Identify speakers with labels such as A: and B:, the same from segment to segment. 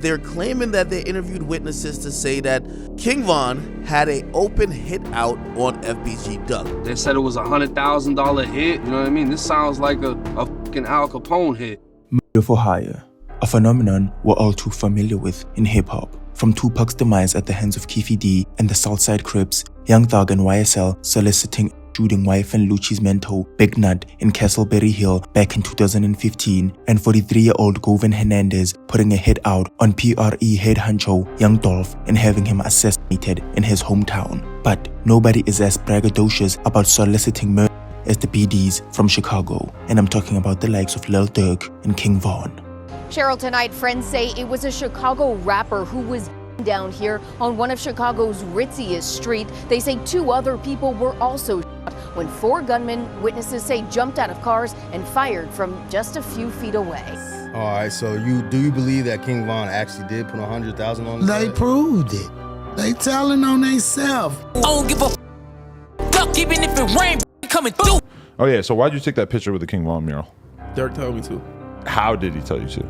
A: they're claiming that they interviewed witnesses to say that King Von had an open hit out on FBG Duck.
B: They said it was a $100,000 hit. You know what I mean? This sounds like a fucking Al Capone hit.
C: Murder for hire, a phenomenon we're all too familiar with in hip-hop. From Tupac's demise at the hands of Keefe D and the Southside Crips, Young Thug and YSL soliciting shooting wife and Lucci's mentor, Big Nut, in Castleberry Hill back in 2015, and 43-year-old Govan Hernandez putting a hit out on PRE head honcho Young Dolph and having him assassinated in his hometown. But nobody is as braggadocious about soliciting murder as the BDs from Chicago, and I'm talking about the likes of Lil Durk and King Von.
D: Cheryl, tonight friends say it was a Chicago rapper who was down here on one of Chicago's ritziest streets. They say 2 other people were also shot when 4 gunmen, witnesses say, jumped out of cars and fired from just a few feet away.
E: All right, so do you believe that King Von actually did put $100,000 on his
F: They
E: head?
F: proved it. They telling on themselves.
G: I don't give a fuck, even if it rain coming through.
H: Oh yeah, so why'd you take that picture with the King Von mural?
I: Durk told me to.
H: How did he tell you to?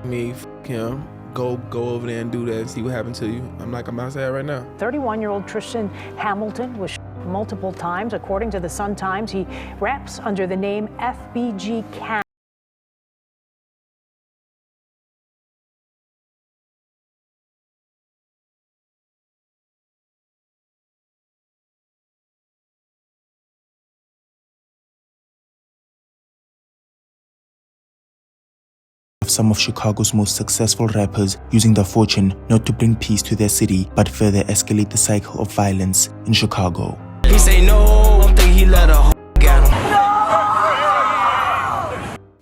I: Me, him. Go over there and do that and see what happened to you. I'm outside right now.
J: 31-year-old Tristan Hamilton was shot multiple times. According to the Sun-Times, he raps under the name FBG Can.
C: Of some of Chicago's most successful rappers using their fortune not to bring peace to their city but further escalate the cycle of violence in Chicago.
G: He say no, I think he let a get him.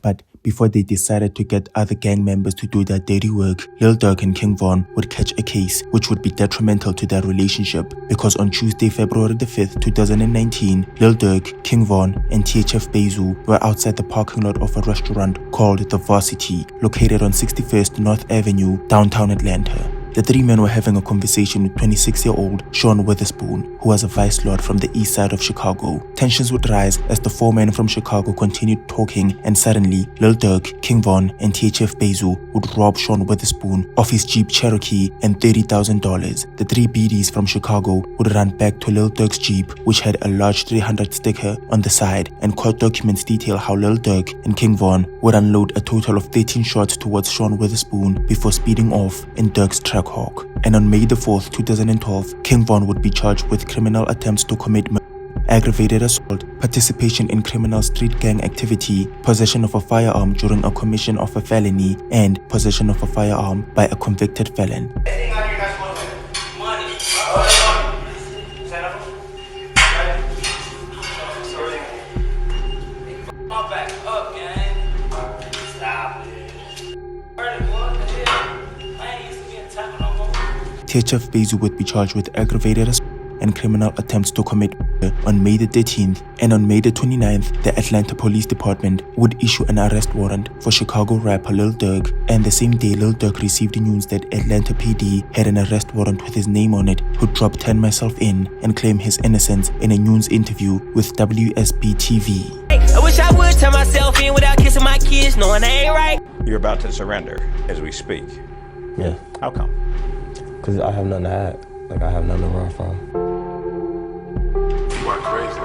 C: But before they decided to get other gang members to do their dirty work, Lil Durk and King Von would catch a case which would be detrimental to their relationship, because on Tuesday, February the 5th, 2019, Lil Durk, King Von, and THF Bezu were outside the parking lot of a restaurant called The Varsity, located on 61st North Avenue, downtown Atlanta. The 3 men were having a conversation with 26-year-old Sean Witherspoon, who was a vice lord from the east side of Chicago. Tensions would rise as the 4 men from Chicago continued talking, and suddenly Lil Durk, King Von, and THF Bezu would rob Sean Witherspoon of his Jeep Cherokee and $30,000. The 3 BDs from Chicago would run back to Lil Durk's Jeep, which had a large 300 sticker on the side, and court documents detail how Lil Durk and King Von would unload a total of 13 shots towards Sean Witherspoon before speeding off in Durk's truck. And on May the 4th, 2012, King Von would be charged with criminal attempts to commit murder, aggravated assault, participation in criminal street gang activity, possession of a firearm during a commission of a felony, and possession of a firearm by a convicted felon. THF Bezu would be charged with aggravated assault and criminal attempts to commit murder on May the 13th, and on May the 29th, the Atlanta Police Department would issue an arrest warrant for Chicago rapper Lil Durk, and the same day Lil Durk received news that Atlanta PD had an arrest warrant with his name on it, he'd drop Turn Myself In and claim his innocence in a news interview with WSB TV.
G: I wish I would turn myself in without kissing my kids, knowing I ain't right.
K: You're about to surrender as we speak.
L: Yeah.
K: How come?
L: Because I have nothing to hide. Like, I have nothing to run from.
K: You are crazy.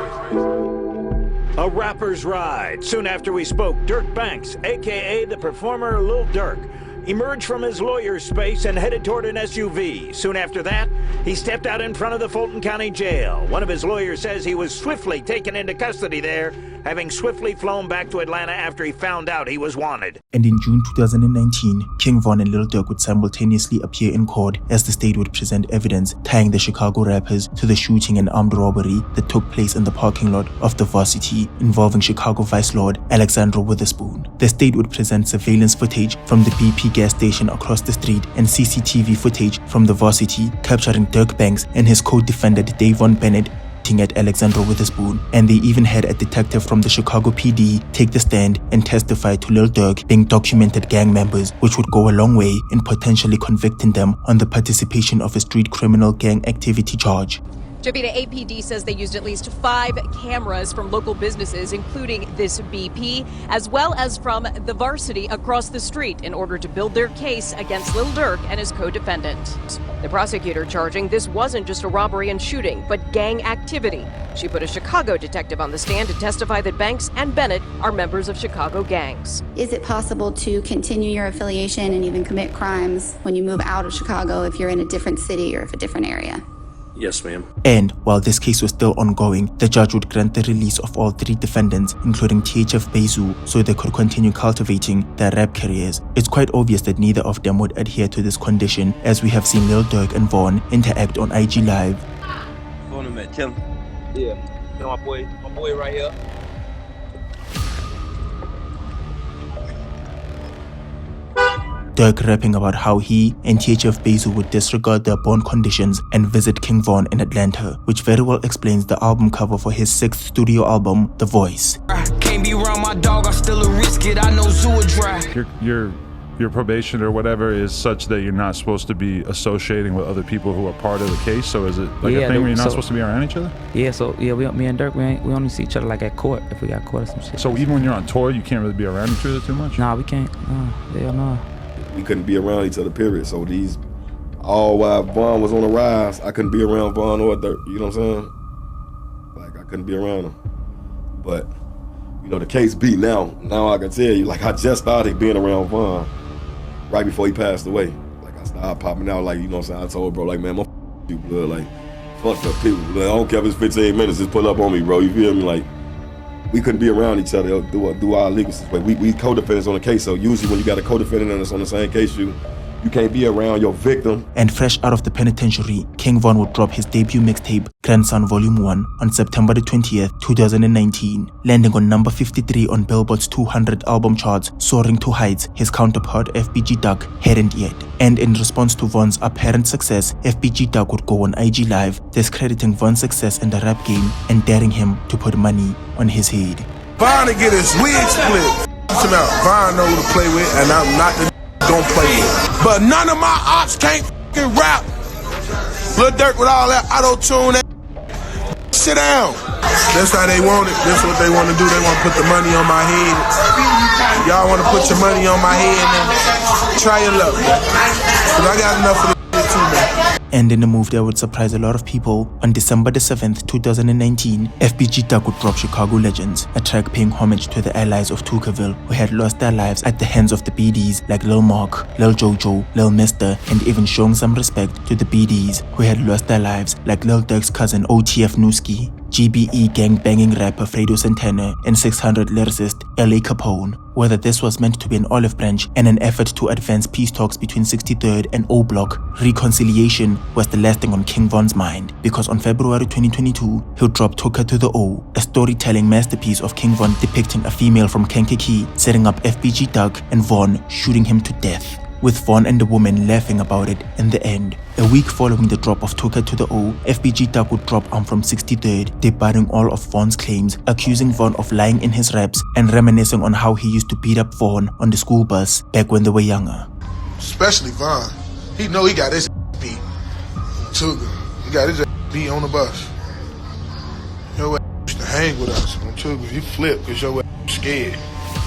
K: A rapper's ride. Soon after we spoke, Dirk Banks, a.k.a. the performer Lil Durk, emerged from his lawyer's space and headed toward an SUV. Soon after that, he stepped out in front of the Fulton County Jail. One of his lawyers says he was swiftly taken into custody there, having swiftly flown back to Atlanta after he found out he was wanted.
C: And in June 2019, King Von and Lil Durk would simultaneously appear in court as the state would present evidence tying the Chicago rappers to the shooting and armed robbery that took place in the parking lot of the Varsity involving Chicago Vice Lord Alexander Witherspoon. The state would present surveillance footage from the BP gas station across the street and CCTV footage from the Varsity capturing Dirk Banks and his co-defendant Davon Bennett at Alexander Witherspoon, and they even had a detective from the Chicago PD take the stand and testify to Lil Durk being documented gang members, which would go a long way in potentially convicting them on the participation of a street criminal gang activity charge.
M: Jovita, APD says they used at least 5 cameras from local businesses, including this BP, as well as from the Varsity across the street in order to build their case against Lil Durk and his co-defendant. The prosecutor charging this wasn't just a robbery and shooting, but gang activity. She put a Chicago detective on the stand to testify that Banks and Bennett are members of Chicago gangs.
N: Is it possible to continue your affiliation and even commit crimes when you move out of Chicago if you're in a different city or if a different area?
K: Yes, ma'am.
C: And while this case was still ongoing, the judge would grant the release of all 3 defendants, including THF Bezu, so they could continue cultivating their rap careers. It's quite obvious that neither of them would adhere to this condition, as we have seen Lil Durk and Von interact on IG Live.
O: Phone him at Tim. Yeah, my boy right here.
C: Durk rapping about how he and THF Bezu would disregard their bond conditions and visit King Von in Atlanta, which very well explains the album cover for his 6th studio album, The Voice.
G: Can't be around my dog, I still a risk it, I know zoo would dry.
H: Your probation or whatever is such that you're not supposed to be associating with other people who are part of the case. So is it like a thing where you're not supposed to be around each other?
P: Yeah, so yeah, me and Durk, we only see each other like at court, if we got court or some shit.
H: So even when you're on tour, you can't really be around each other too much?
P: Nah, we can't. Hell no.
Q: We couldn't be around each other, period. So while Von was on the rise, I couldn't be around Von or Durk, you know what I'm saying? Like, I couldn't be around them. But, you know, the case beat now I can tell you, like, I just started being around Von right before he passed away. Like, I started popping out, like, you know what I'm saying? I told bro, like, man, you blood, like, fuck up people. Like, I don't care if it's 15 minutes, just pull up on me, bro, you feel me? Like, we couldn't be around each other do our legal situation. We co-defendants on the case, so usually when you got a co-defendant that's on the same case, you can't be around your victim.
C: And fresh out of the penitentiary, King Von would drop his debut mixtape, Grandson Volume 1, on September the 20th, 2019, landing on number 53 on Billboard's 200 album charts, soaring to heights his counterpart FBG Duck hadn't yet. And in response to Von's apparent success, FBG Duck would go on IG Live, discrediting Von's success in the rap game and daring him to put money on his head.
R: Von to get his wig split. Von know who to play with, and I'm not the don't play with. But none of my ops can't f***ing rap. Lil Durk with all that auto-tune, sit down. That's how they want it. That's what they want to do. They want to put the money on my head. Y'all want to put your money on my head and try your luck. Because I got enough of the shit too, man.
C: And in a move that would surprise a lot of people, on December the 7th, 2019, FBG Duck would drop Chicago Legends, a track paying homage to the allies of Tuckerville who had lost their lives at the hands of the BDs like Lil Mark, Lil Jojo, Lil Mister, and even showing some respect to the BDs who had lost their lives like Lil Durk's cousin OTF Newski, GBE gang-banging rapper Fredo Santana, and 600 lyricist L.A. Capone. Whether this was meant to be an olive branch and an effort to advance peace talks between 63rd and O Block, reconciliation was the last thing on King Von's mind, because on February 2022, he'll drop Toka to the O, a storytelling masterpiece of King Von depicting a female from Kankakee setting up FBG Duck and Von shooting him to death, with Von and the woman laughing about it in the end. A week following the drop of Toka to the O, FBG Duck would drop I'm from 63rd, debuting all of Von's claims, accusing Von of lying in his raps and reminiscing on how he used to beat up Von on the school bus back when they were younger.
R: Especially Von. He know he got his beat. Tuga. He got his beat on the bus. Your ass used to hang with us on Tuga. He flipped because your ass scared.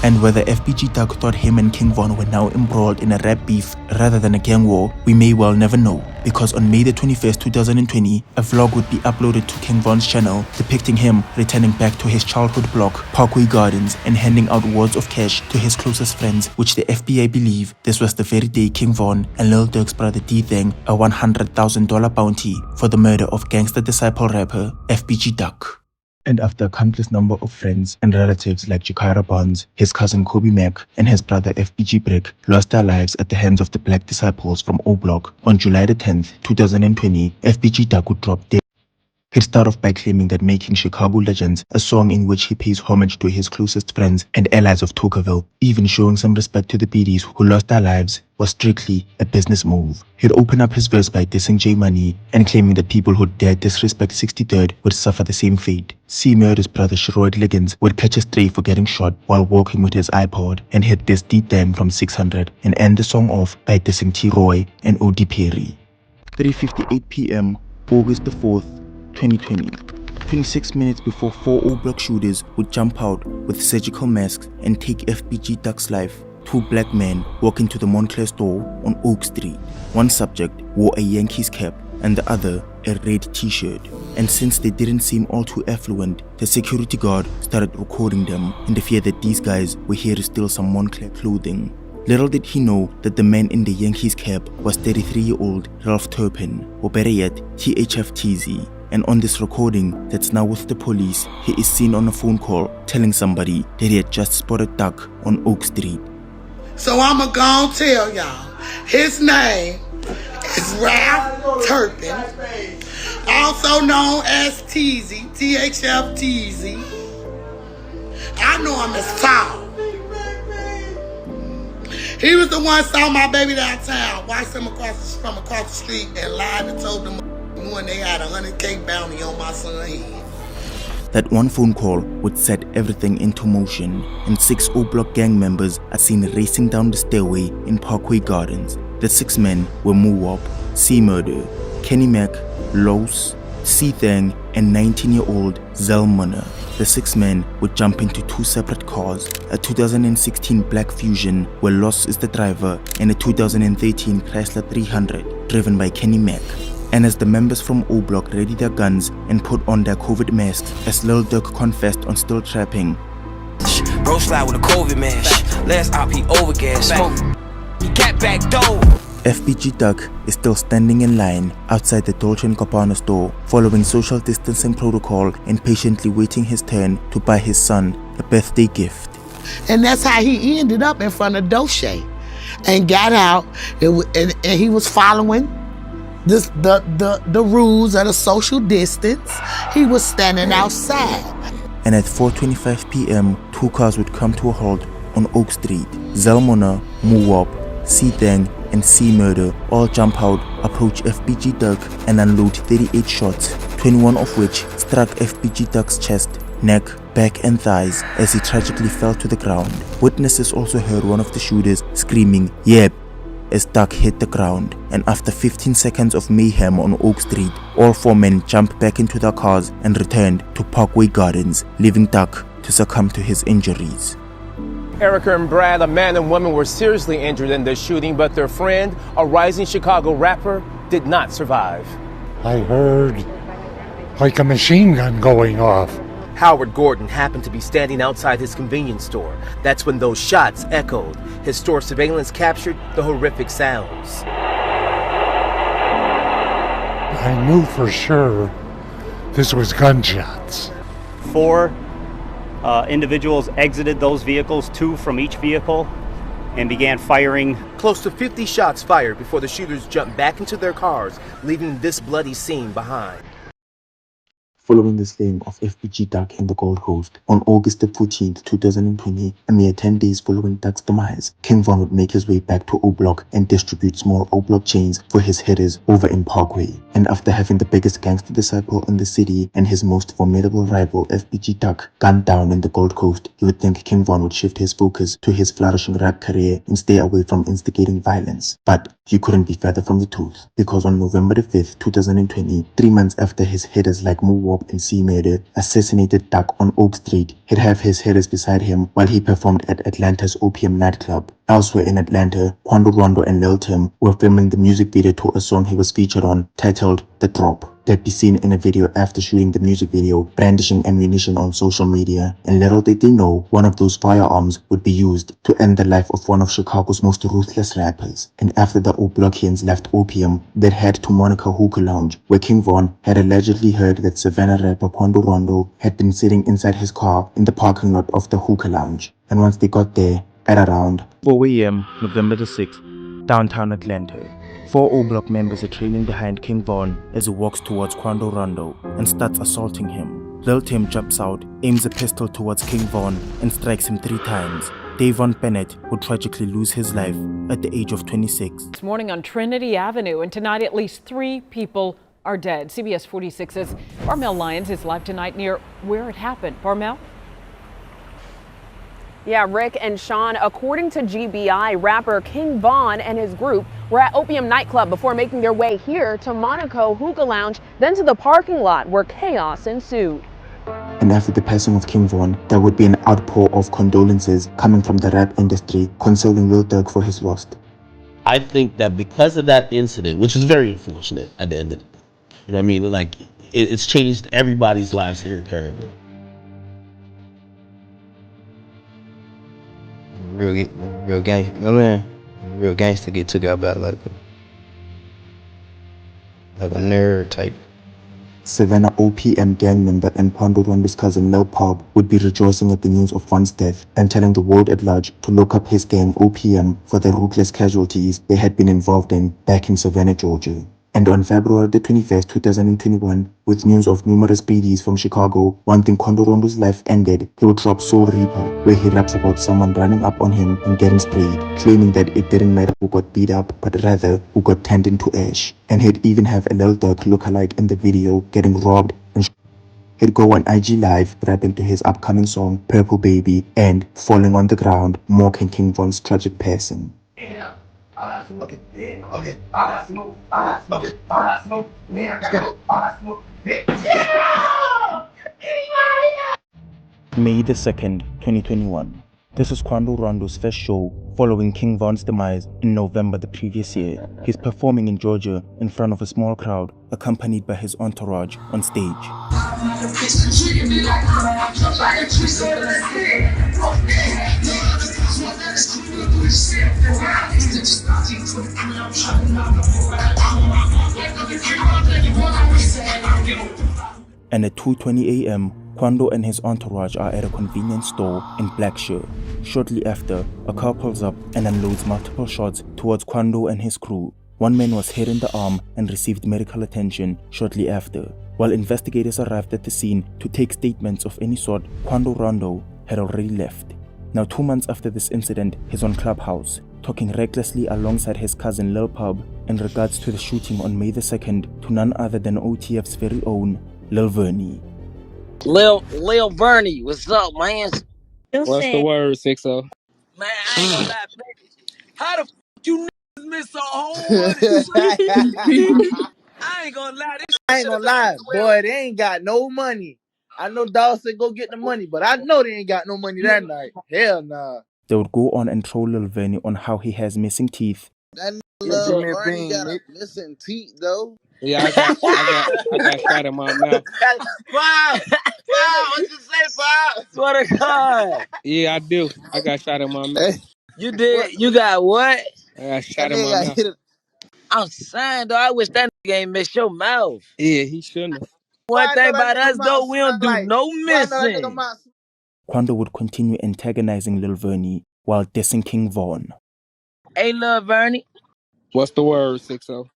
C: And whether FBG Duck thought him and King Von were now embroiled in a rap beef rather than a gang war, we may well never know, because on May the 21st, 2020, a vlog would be uploaded to King Von's channel depicting him returning back to his childhood block, Parkway Gardens, and handing out wads of cash to his closest friends, which the FBI believe this was the very day King Von and Lil Durk's brother D-Thang a $100,000 bounty for the murder of gangster disciple rapper FBG Duck. And after a countless number of friends and relatives like Jakira Bonds, his cousin Kobe Mack, and his brother FBG Brick lost their lives at the hands of the black disciples from O Block, on July the 10th, 2020, FBG Duck would drop dead. He'd start off by claiming that making Chicago Legends, a song in which he pays homage to his closest friends and allies of Tuckerville, even showing some respect to the BDs who lost their lives, was strictly a business move. He'd open up his verse by dissing J Money and claiming that people who dared disrespect 63rd would suffer the same fate. C Murder's brother Sherrod Liggins would catch a stray for getting shot while walking with his iPod and hit this D-Thang from 600 and end the song off by dissing T-Roy and O.D. Perry. 3:58 p.m. August the 4th, 2020. 26 minutes before 4 O-Block shooters would jump out with surgical masks and take FBG Duck's life, 2 black men walk into the Montclair store on Oak Street. One subject wore a Yankees cap and the other a red t-shirt. And since they didn't seem all too affluent, the security guard started recording them in the fear that these guys were here to steal some Montclair clothing. Little did he know that the man in the Yankees cap was 33-year-old Ralph Turpin, or better yet, THFTZ. And on this recording that's now with the police, he is seen on a phone call telling somebody that he had just spotted Duck on Oak Street.
F: So I'ma gon' tell y'all, his name is Ralph Turpin, also known as TZ, THFTZ. I know him as Tall. He was the one saw my baby downtown, watched him from across the street, and lied and told them when they had a 100K bounty on my son's head.
C: That one phone call would set everything into motion, and 6 O-Block gang members are seen racing down the stairway in Parkway Gardens. The 6 men were Moowop, C-Murder, Kenny Mac, Los, C-Thang, and 19-year-old Zelmona. The 6 men would jump into 2 separate cars, a 2016 Black Fusion where Los is the driver, and a 2013 Chrysler 300 driven by Kenny Mac. And as the members from O-Block ready their guns and put on their COVID masks, as Lil Durk confessed on Still Trapping.
G: Bro slide with a COVID mask. Last op he overgas. Smoke. He got back door.
C: FBG Duck is still standing in line outside the Dolce & Gabbana store, following social distancing protocol and patiently waiting his turn to buy his son a birthday gift.
F: And that's how he ended up in front of Dolce and got out, and he was following the rules of the social distance. He was standing outside.
C: And at 4:25 p.m., 2 cars would come to a halt on Oak Street. Zelmona, Moowop, C-Thang, and C-Murder all jump out, approach FBG Duck, and unload 38 shots, 21 of which struck FBG Duck's chest, neck, back, and thighs as he tragically fell to the ground. Witnesses also heard one of the shooters screaming, "Yep," as Duck hit the ground, and after 15 seconds of mayhem on Oak Street, all 4 men jumped back into their cars and returned to Parkway Gardens, leaving Duck to succumb to his injuries.
S: Erica and Brad, a man and woman, were seriously injured in this shooting, but their friend, a rising Chicago rapper, did not survive.
T: I heard like a machine gun going off.
S: Howard Gordon happened to be standing outside his convenience store. That's when those shots echoed. His store surveillance captured the horrific sounds.
T: I knew for sure this was gunshots.
U: 4 individuals exited those vehicles, 2 from each vehicle, and began firing.
S: Close to 50 shots fired before the shooters jumped back into their cars, leaving this bloody scene behind.
C: Following the slaying of FBG Duck in the Gold Coast on August 14th, 2020, a mere 10 days following Duck's demise, King Von would make his way back to O-Block and distribute small O-Block chains for his hitters over in Parkway. And after having the biggest gangster disciple in the city and his most formidable rival FBG Duck gunned down in the Gold Coast, you would think King Von would shift his focus to his flourishing rap career and stay away from instigating violence. But you couldn't be further from the truth, because on November 5th, 2020, 3 months after his hitters like Moowop and C-Murder assassinated Duck on Oak Street, he'd have his hitters beside him while he performed at Atlanta's Opium nightclub. Elsewhere in Atlanta, Quando, Rondo, and Lil Tim were filming the music video to a song he was featured on, titled The Drop. They'd be seen in a video after shooting the music video, brandishing ammunition on social media, and little did they know, one of those firearms would be used to end the life of one of Chicago's most ruthless rappers. And after the O-Blockians left Opium, they'd head to Monica Hookah Lounge, where King Von had allegedly heard that Savannah rapper Quando Rondo had been sitting inside his car in the parking lot of the Hookah Lounge. And once they got there, at around 4 a.m. November the 6th, downtown Atlanta, 4 O-Block members are trailing behind King Von as he walks towards Quando Rondo and starts assaulting him. Lil Tim jumps out, aims a pistol towards King Von and strikes him 3 times. Davon Bennett would tragically lose his life at the age of 26.
V: This morning on Trinity Avenue, and tonight at least 3 people are dead. CBS 46's Barmel Lyons is live tonight near where it happened. Barmel?
W: Yeah, Rick and Sean, according to GBI, rapper King Von and his group
A: were at Opium nightclub before making their way here to Monaco Hookah Lounge, then to the parking lot where chaos ensued.
C: And after the passing of King Von, there would be an outpour of condolences coming from the rap industry, consoling Lil Durk for his loss.
B: I think that because of that incident, which is very unfortunate at the end of the day, you know what I mean? Like, it's changed everybody's lives here in Caribbean.
W: Real gangster get took out by like a nerd type.
C: Savannah OPM gang member and Quando Rondo's cousin Lil Pub would be rejoicing at the news of Von's death and telling the world at large to look up his gang OPM for the ruthless casualties they had been involved in back in Savannah, Georgia. And on February the 21st, 2021, with news of numerous BDs from Chicago wanting Quando Rondo's life ended, he would drop Soul Reaper, where he raps about someone running up on him and getting sprayed, claiming that it didn't matter who got beat up, but rather who got turned into ash. And he'd even have a Lil Durk lookalike in the video getting robbed and he'd go on IG Live rapping to his upcoming song Purple Baby and falling on the ground mocking King Von's tragic passing. May the 2nd, 2021. This is Quando Rondo's first show following King Von's demise in November the previous year. He's performing in Georgia in front of a small crowd, accompanied by his entourage on stage. And at 2:20 a.m., Quando and his entourage are at a convenience store in Blackshear. Shortly after, a car pulls up and unloads multiple shots towards Quando and his crew. One man was hit in the arm and received medical attention shortly after. While investigators arrived at the scene to take statements of any sort, Quando Rondo had already left. Now 2 months after this incident, he's on Clubhouse, talking recklessly alongside his cousin Lil Pub in regards to the shooting on May the 2nd to none other than OTF's very own Lil Vernie.
X: Lil Vernie, what's up, man?
I: What's the word, 6-0?
X: Man, I ain't gonna lie, baby. How the f you niggas miss a whole money? I ain't gonna lie, this
Y: I ain't gonna lie, boy, they ain't got no money. I know Dawg said go get the money, but I know they ain't got no money that night. Hell nah.
C: They would go on and troll Lil Vernie on how he has missing teeth.
Y: That Lil Vernie got a missing teeth though.
I: Yeah, I got shot in my mouth.
Y: Wow, what you say, Bob?
X: Swear to God.
I: Yeah, I do. I got shot in my mouth.
X: You did? You got what?
I: I got shot in my mouth.
X: I'm saying, though, I wish that nigga ain't miss your mouth.
I: Yeah, he shouldn't have.
X: One thing about us, though, we don't do no missing.
C: Quando would continue antagonizing Lil Vernie while dissing King Von.
X: Hey, Lil Vernie.
I: What's the word, 6-0?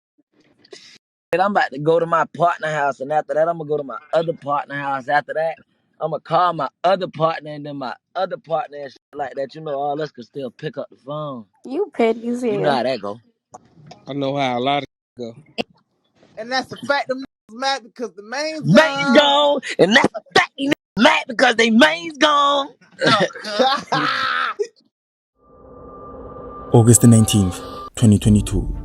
X: I'm about to go to my partner house, and after that, I'm going to go to my other partner house. After that, I'm going to call my other partner, and then my other partner and shit like that. You know, all us can still pick up the phone.
N: You petty as hell.
X: You know how that go.
I: I know how a lot of go.
Y: And that's the fact them niggas mad because the main's
X: gone. And that's the fact they mad because they main's gone.
C: August the 19th, 2022.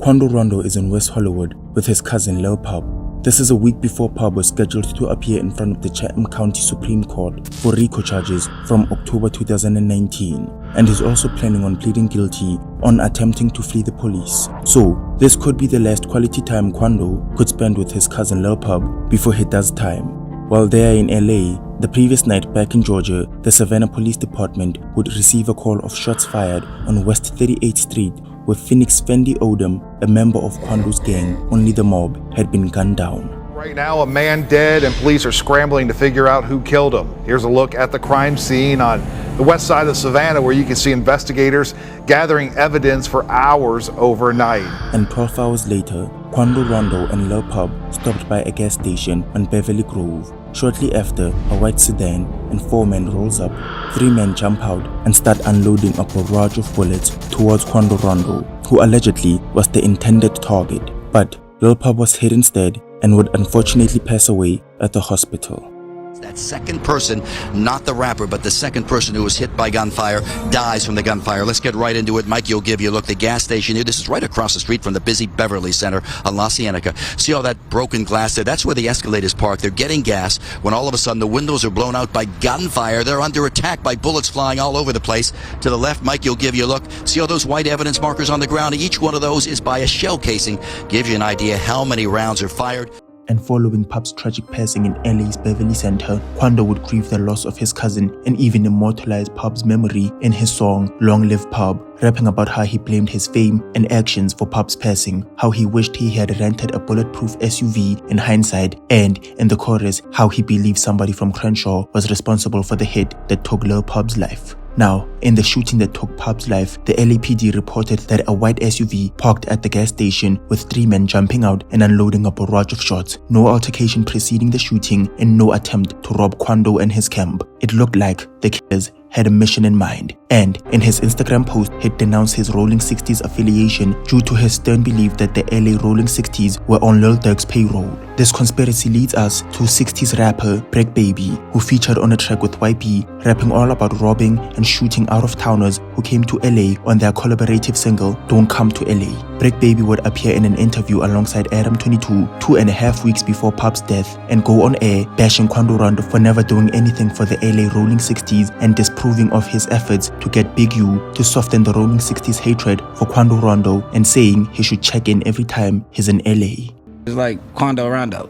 C: Quando Rondo is in West Hollywood with his cousin Lil Pub. This is a week before Pub was scheduled to appear in front of the Chatham County Supreme Court for RICO charges from October 2019, and is also planning on pleading guilty on attempting to flee the police. So, this could be the last quality time Quando could spend with his cousin Lil Pub before he does time. While they are in LA, the previous night back in Georgia, the Savannah Police Department would receive a call of shots fired on West 38th Street where Phoenix Fendi Odom, a member of Quando's gang, Only the Mob, had been gunned down.
Z: Right now, a man dead and police are scrambling to figure out who killed him. Here's a look at the crime scene on the west side of Savannah where you can see investigators gathering evidence for hours overnight.
C: And 12 hours later, Quando Rondo and Lil Pub stopped by a gas station on Beverly Grove. Shortly after, a white sedan and 4 men rolls up. 3 men jump out and start unloading a barrage of bullets towards Quando Rondo, who allegedly was the intended target. But Lil Pub was hit instead and would unfortunately pass away at the hospital.
D: That second person, not the rapper, but the second person who was hit by gunfire, dies from the gunfire. Let's get right into it. Mikey will give you a look. The gas station here, this is right across the street from the busy Beverly Center on La Cienega. See all that broken glass there? That's where the Escalators park. They're getting gas when all of a sudden the windows are blown out by gunfire. They're under attack by bullets flying all over the place. To the left, Mikey will give you a look. See all those white evidence markers on the ground? Each one of those is by a shell casing. Gives you an idea how many rounds are fired.
C: And following Pub's tragic passing in LA's Beverly Center, Quando would grieve the loss of his cousin and even immortalize Pub's memory in his song Long Live Pub, rapping about how he blamed his fame and actions for Pub's passing, how he wished he had rented a bulletproof SUV in hindsight, and, in the chorus, how he believed somebody from Crenshaw was responsible for the hit that took Lil Pub's life. Now, in the shooting that took Pub's life, the LAPD reported that a white SUV parked at the gas station with 3 men jumping out and unloading a barrage of shots. No altercation preceding the shooting and no attempt to rob Quando and his camp. It looked like the killers had a mission in mind, and in his Instagram post, he'd denounced his Rolling 60s affiliation due to his stern belief that the LA Rolling 60s were on Lil Durk's payroll. This conspiracy leads us to 60s rapper Brick Baby, who featured on a track with YP, rapping all about robbing and shooting out-of-towners who came to LA on their collaborative single Don't Come to LA. Brick Baby would appear in an interview alongside Adam 22 2.5 weeks before Pub's death and go on air bashing Quando Rondo for never doing anything for the LA Rolling 60s and disproving of his efforts to get Big U to soften the Rolling 60s hatred for Quando Rondo and saying he should check in every time he's in LA.
E: It's like Quando Rondo.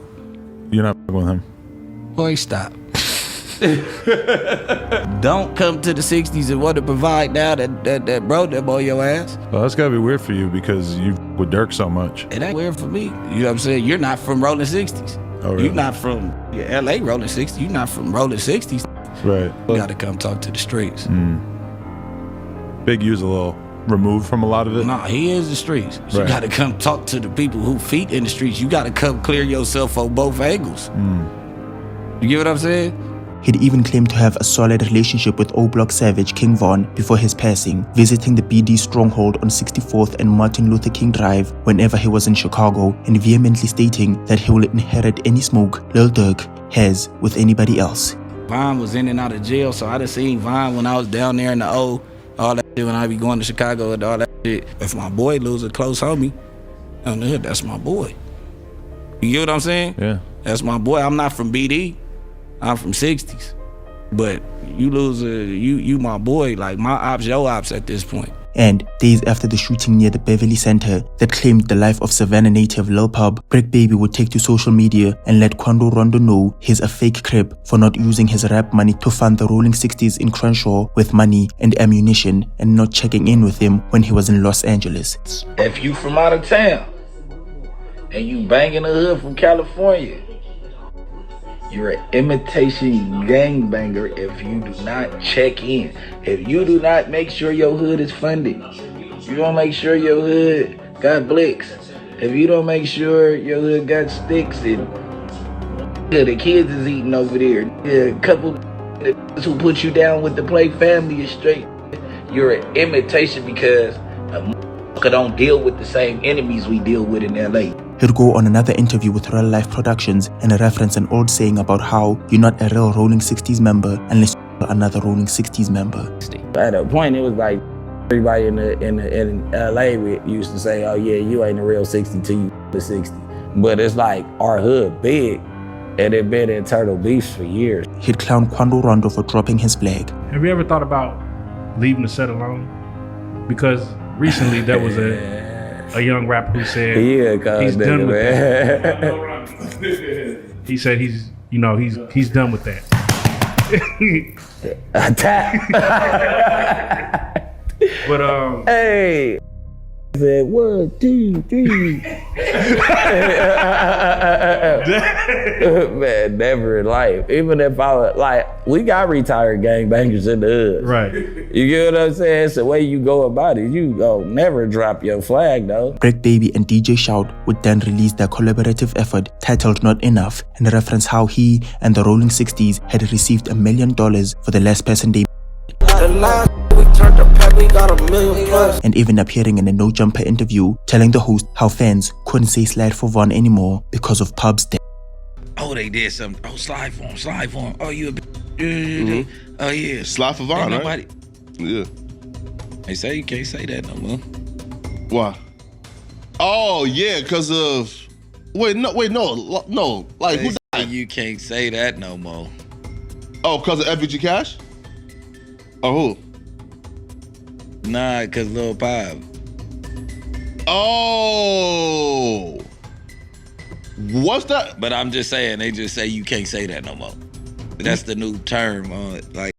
H: You're not with him.
E: Boy, stop. Don't come to the 60s and want to provide now that bro them on your ass.
H: Well, that's gotta be weird for you because you with Durk so much.
E: It ain't weird for me. You know what I'm saying? You're not from Rolling 60s.
H: Oh, really?
E: You're not from LA Rolling 60s. You're not from Rolling 60s.
H: Right.
E: You gotta come talk to the streets.
H: Big U's a little removed from a lot of it.
E: Nah, he is the streets. So
H: Right.
E: You gotta come talk to the people who feet in the streets. You gotta come clear yourself on both angles. You get what I'm saying?
C: He'd even claimed to have a solid relationship with O-Block Savage King Von before his passing, visiting the BD stronghold on 64th and Martin Luther King Drive whenever he was in Chicago, and vehemently stating that he will inherit any smoke Lil Durk has with anybody else.
E: Von was in and out of jail, so I done seen Von when I was down there in the O, all that shit when I be going to Chicago and all that shit. If my boy lose a close homie on the hood, that's my boy. You get what I'm saying?
H: Yeah.
E: That's my boy. I'm not from BD. I'm from 60s. But you lose you my boy, like my ops, your ops at this point.
C: And days after the shooting near the Beverly Center that claimed the life of Savannah native Lil Pub, Brick Baby would take to social media and let Quando Rondo know he's a fake crip for not using his rap money to fund the Rolling 60s in Crenshaw with money and ammunition and not checking in with him when he was in Los Angeles.
J: If you from out of town and you banging the hood from California, you're an imitation gangbanger if you do not check in. If you do not make sure your hood is funded. You don't make sure your hood got blicks. If you don't make sure your hood got sticks and the kids is eating over there. A couple who put you down with the play family is straight. You're an imitation because a motherfucker don't deal with the same enemies we deal with in LA.
C: He'd go on another interview with Real Life Productions and reference an old saying about how you're not a real Rolling 60s member unless you're another Rolling 60s member.
E: At a point, it was like everybody in LA used to say, oh yeah, you ain't a real 60 till you the 60. But it's like our hood big and it been internal beefs for years.
C: He'd clown Quando Rondo for dropping his flag.
K: Have you ever thought about leaving the set alone? Because recently there was a young rapper who said he's done with that. He said he's done with that. But
E: hey, said 1, 2, 3. Man, never in life. Even if I was like, we got retired gangbangers in the hood.
K: Right.
E: You get what I'm saying? It's the way you go about it. You go never drop your flag though.
C: Brick Baby and DJ Shout would then release their collaborative effort titled Not Enough and reference how he and the Rolling 60s had received $1 million for the last person they and even appearing in a No Jumper interview telling the host how fans couldn't say Slide for Von anymore because of Pub's death.
J: Oh, they did something. Oh, slide for him. Oh, you a bitch. Oh, yeah.
L: Slide for Von,
J: Ain't
L: right?
J: Nobody.
L: Yeah.
J: They say you can't say that no more.
L: Why? Oh, yeah, because of... Wait, no. Like,
J: They
L: who
J: say
L: died?
J: you can't say that no more.
L: Oh, because of FBG Cash? Oh, who?
J: Nah, because Lil Pop.
L: Oh. What's that?
J: But I'm just saying, they just say you can't say that no more. That's the new term. Like